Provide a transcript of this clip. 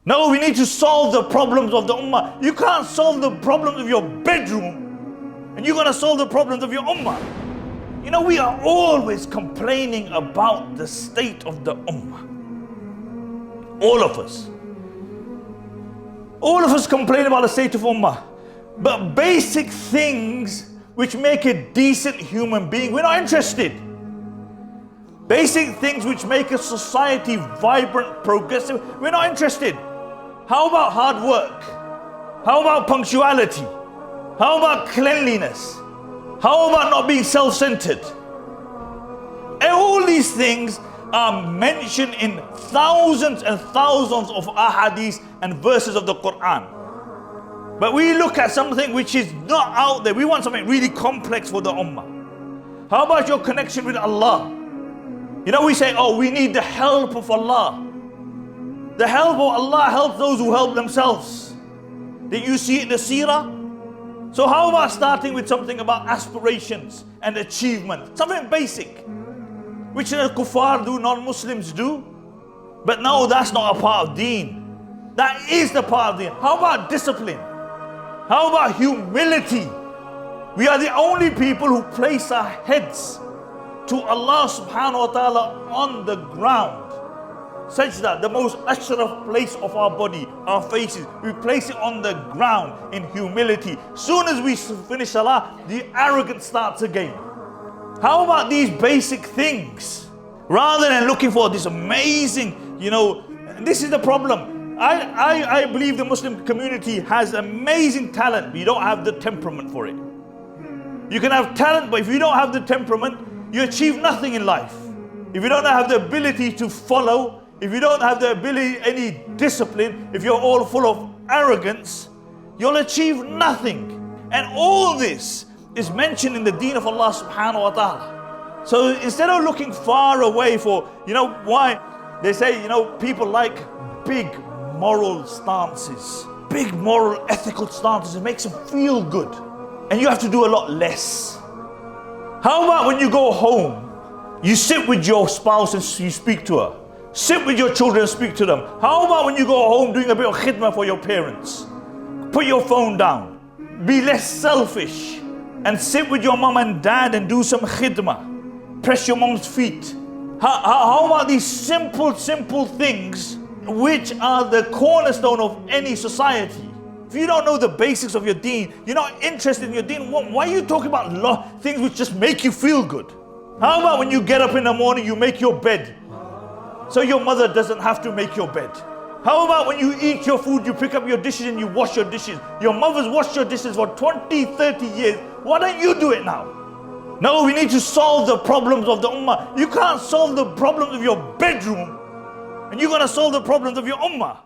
No, we need to solve the problems of the ummah. You can't solve the problems of your bedroom, and you're going to solve the problems of your ummah. You know, we are always complaining about the state of the ummah. All of us. All of us complain about the state of ummah. But basic things which make a decent human being, we're not interested. Basic things which make a society vibrant, progressive, we're not interested. How about hard work? How about punctuality? How about cleanliness? How about not being self-centered? And all these things are mentioned in thousands and thousands of ahadith and verses of the Quran. But we look at something which is not out there. We want something really complex for the ummah. How about your connection with Allah? You know, we say, oh, we need the help of Allah. The help of Allah helps those who help themselves. Did you see it in the seerah? So how about starting with something about aspirations and achievement? Something basic, which the kuffar do, non-Muslims do. But no, that's not a part of deen. That is the part of deen. How about discipline? How about humility? We are the only people who place our heads to Allah subhanahu wa ta'ala on the ground. Sajda, the most ashraf place of our body, our faces, we place it on the ground in humility. Soon as we finish salah, the arrogance starts again. How about these basic things? Rather than looking for this amazing, this is the problem. I believe the Muslim community has amazing talent, but you don't have the temperament for it. You can have talent, but if you don't have the temperament, you achieve nothing in life. If you don't have the ability to follow, if you don't have the ability, any discipline, if you're all full of arrogance, you'll achieve nothing. And all this is mentioned in the deen of Allah subhanahu wa ta'ala. So instead of looking far away for, why? They say, people like big moral stances, big moral ethical stances. It makes them feel good. And you have to do a lot less. How about when you go home, you sit with your spouse and you speak to her? Sit with your children and speak to them. How about when you go home doing a bit of khidmah for your parents? Put your phone down. Be less selfish. And sit with your mom and dad and do some khidmah. Press your mom's feet. How about these simple things which are the cornerstone of any society? If you don't know the basics of your deen, you're not interested in your deen, why are you talking about things which just make you feel good? How about when you get up in the morning, you make your bed, so your mother doesn't have to make your bed? How about when you eat your food, you pick up your dishes and you wash your dishes? Your mother's washed your dishes for 20, 30 years. Why don't you do it now? No, we need to solve the problems of the ummah. You can't solve the problems of your bedroom, and you're going to solve the problems of your ummah.